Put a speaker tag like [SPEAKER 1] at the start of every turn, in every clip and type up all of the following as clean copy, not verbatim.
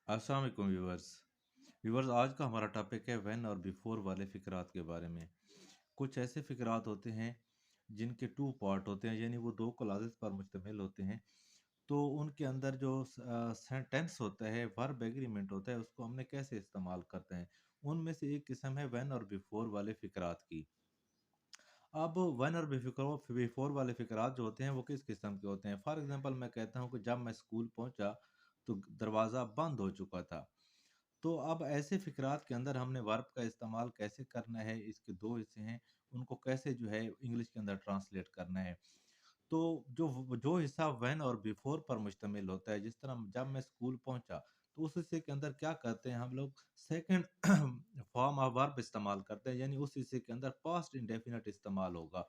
[SPEAKER 1] अस्सलाम वालेकुम viewers. Viewers, आज का हमारा टॉपिक है व्हेन और बिफोर वाले फ़िक्रात के बारे में। कुछ ऐसे फ़िक्रात होते हैं जिनके 2 पार्ट होते हैं, यानी वो 2 क्लॉज़ेज़ पर मुश्तमिल होते हैं। तो उनके अंदर जो सेंटेंस होता है, वर्ब एग्रीमेंट होता है, उसको हमने कैसे इस्तेमाल करते हैं। उनमें से एक किस्म है व्हेन और बिफोर वाले फ़िक्रात की। अब व्हेन और बिफोर वाले फ़िक्रात जो होते हैं वो किस किस्म के होते हैं? फॉर एग्ज़ाम्पल मैं कहता हूँ कि जब मैं स्कूल पहुँचा तो दरवाज़ा बंद हो चुका था। तो अब ऐसे फ़िक्रात के अंदर हमने वर्ब का इस्तेमाल कैसे करना है, इसके 2 हिस्से हैं, उनको कैसे जो है इंग्लिश के अंदर ट्रांसलेट करना है। तो जो हिस्सा व्हेन और बिफोर पर मुश्तमिल होता है, जिस तरह जब मैं स्कूल पहुँचा, तो उस हिस्से के अंदर क्या करते हैं हम लोग सेकंड फॉर्म ऑफ वर्ब इस्तेमाल करते हैं, यानी उस हिस्से के अंदर पास्ट इंडेफिनिट इस्तेमाल होगा।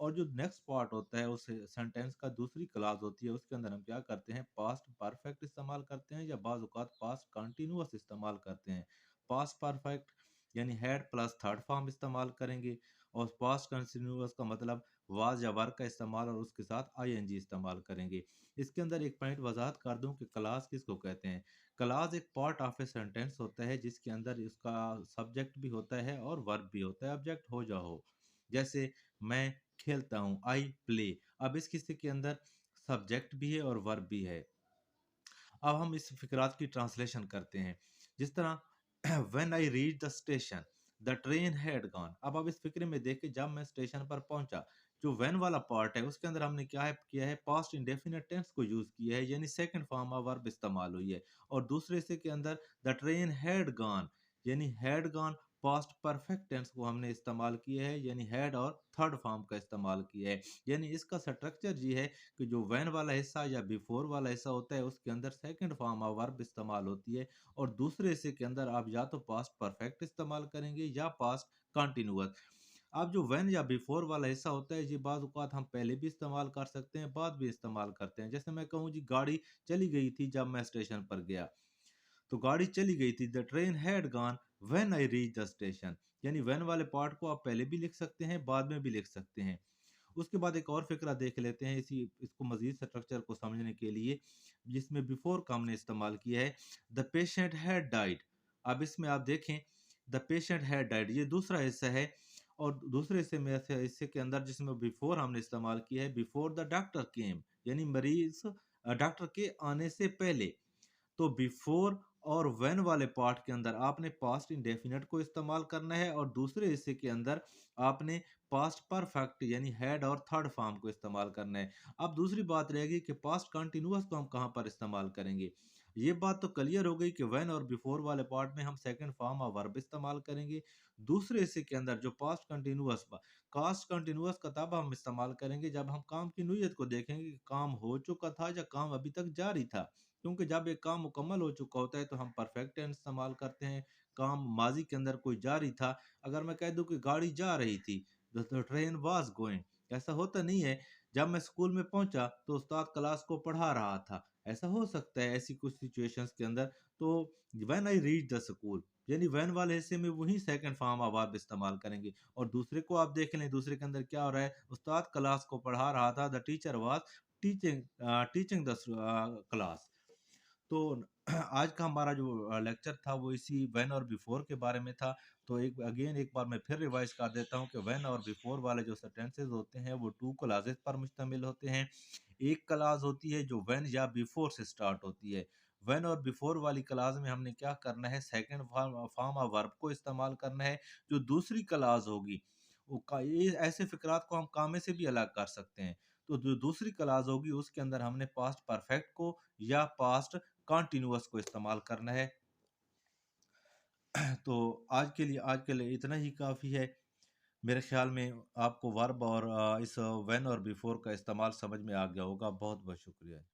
[SPEAKER 1] और जो नेक्स्ट पार्ट होता है उस सेंटेंस का दूसरी क्लॉज़ होती है, उसके अंदर हम क्या करते हैं पास्ट परफेक्ट इस्तेमाल करते हैं या बाज़ औक़ात पास्ट कंटीन्यूअस इस्तेमाल करते हैं। पास्ट परफेक्ट यानी हैड प्लस थर्ड फॉर्म इस्तेमाल करेंगे और पास्ट कंटीन्यूअस का मतलब वाज़ या वर का इस्तेमाल और उसके साथ आईएनजी इस्तेमाल करेंगे। इसके अंदर एक पॉइंट वज़ाहत कर दूँ कि क्लॉज़ किसको कहते हैं? क्लॉज़ एक पार्ट ऑफ ए सेंटेंस होता है जिसके अंदर इसका सब्जेक्ट भी होता है और वर्ब भी होता है, ऑब्जेक्ट हो या हो। जैसे मैं खेलता हूँ, आई प्ले। अब इस किस्से के अंदर सब्जेक्ट भी है और वर्ब भी है। अब हम इस फ़िक्रात की ट्रांसलेशन करते हैं। जिस तरह when I reached the station, the train had gone. अब आप इस फ़िक्रे में देखिए जब मैं स्टेशन पर पहुँचा, जो व्हेन वाला पार्ट है उसके अंदर हमने क्या है किया है पास्ट इंडेफिनिट टेंस को यूज़ किया है, यानी सेकंड फॉर्म ऑफ वर्ब इस्तेमाल हुई है। और दूसरे हिस्से के अंदर द ट्रेन हैड गॉन, यानी had gone past perfect tense को हमने इस्तेमाल किया है, यानी हैड और थर्ड फॉर्म का इस्तेमाल किया है। यानी इसका स्ट्रक्चर ये है कि जो व्हेन वाला हिस्सा या बिफोर वाला हिस्सा होता है उसके अंदर सेकंड फॉर्म ऑफ वर्ब इस्तेमाल होती है और दूसरे हिस्से के अंदर आप या तो पास्ट परफेक्ट इस्तेमाल करेंगे या पास्ट कंटिन्यूअस। अब जो व्हेन या बिफोर वाला हिस्सा होता है ये बाज़ औक़ात हम पहले भी इस्तेमाल कर सकते हैं, बाद भी इस्तेमाल करते हैं। जैसे मैं कहूँ जी गाड़ी चली गई थी जब मैं स्टेशन पर गया, तो गाड़ी चली गई थी, the train had gone when I reach the station. यानी व्हेन वाले पार्ट को आप पहले भी लिख सकते हैं, बाद में भी लिख सकते हैं। उसके बाद एक और फ़िक्रा देख लेते हैं इसी इसको मज़ीद स्ट्रक्चर को समझने के लिए, जिसमें बिफोर का हमने इस्तेमाल किया है, द पेशेंट हैड डाइड। अब इसमें आप देखें द पेशेंट हैड डाइड ये दूसरा हिस्सा है और दूसरे हिस्से में से हिस्से के अंदर जिसमें बिफोर हमने इस्तेमाल किया है बिफोर द डॉक्टर केम, यानी मरीज़ डॉक्टर के आने से पहले। तो बिफोर और व्हेन वाले पार्ट के अंदर आपने पास्ट इंडेफिनिट को इस्तेमाल करना है और दूसरे हिस्से के अंदर आपने पास्ट परफेक्ट यानी हैड और थर्ड फॉर्म को इस्तेमाल करना है। अब दूसरी बात रहेगी कि पास्ट कंटिन्यूअस को हम कहाँ पर इस्तेमाल करेंगे। ये बात तो क्लियर हो गई कि व्हेन और बिफोर वाले पार्ट में हम सेकंड फॉर्म ऑफ वर्ब इस्तेमाल करेंगे। दूसरे हिस्से के अंदर जो पास्ट कंटिन्यूअस का तब हम इस्तेमाल करेंगे जब हम काम की नोयत को देखेंगे कि काम हो चुका था या काम अभी तक जारी था। क्योंकि जब एक काम मुकम्मल हो चुका होता है तो हम परफेक्ट टेंस इस्तेमाल करते हैं। काम माज़ी के अंदर कोई जारी था, अगर मैं कह दूँ कि गाड़ी जा रही थी, द ट्रेन वाज़ गोइंग, ऐसा होता नहीं है। जब मैं स्कूल में पहुँचा तो उस्ताद क्लास को पढ़ा रहा था, ऐसा हो सकता है ऐसी कुछ सिचुएशंस के अंदर। तो when I reach the school यानी व्हेन वाले हिस्से में वही सेकंड फॉर्म ऑफ वर्ब इस्तेमाल करेंगे और दूसरे को आप देख लें, दूसरे के अंदर क्या हो रहा है, उस्ताद क्लास को पढ़ा रहा था, the teacher was teaching the class. तो आज का हमारा जो लेक्चर था वो इसी व्हेन और बिफोर के बारे में था। तो एक बार मैं फिर रिवाइज़ कर देता हूँ कि व्हेन और बिफोर वाले जो सेंटेंसेस होते हैं वो 2 क्लॉज़ेज़ पर मुश्तमिल होते हैं। एक क्लॉज़ होती है जो व्हेन या बिफोर से स्टार्ट होती है। व्हेन और बिफोर वाली क्लॉज़ में हमने क्या करना है सेकंड फॉर्म ऑफ वर्ब को इस्तेमाल करना है। जो दूसरी क्लॉज़ होगी वो का ये ऐसे फ़िक्रात को हम कामे से भी अलग कर सकते हैं। तो जो दूसरी क्लॉज़ होगी उसके अंदर हमने पास्ट परफेक्ट को या पास्ट कंटीन्यूअस को इस्तेमाल करना है। तो आज के लिए इतना ही काफ़ी है। मेरे ख़्याल में आपको वर्ब और इस व्हेन और बिफोर का इस्तेमाल समझ में आ गया होगा। बहुत-बहुत शुक्रिया।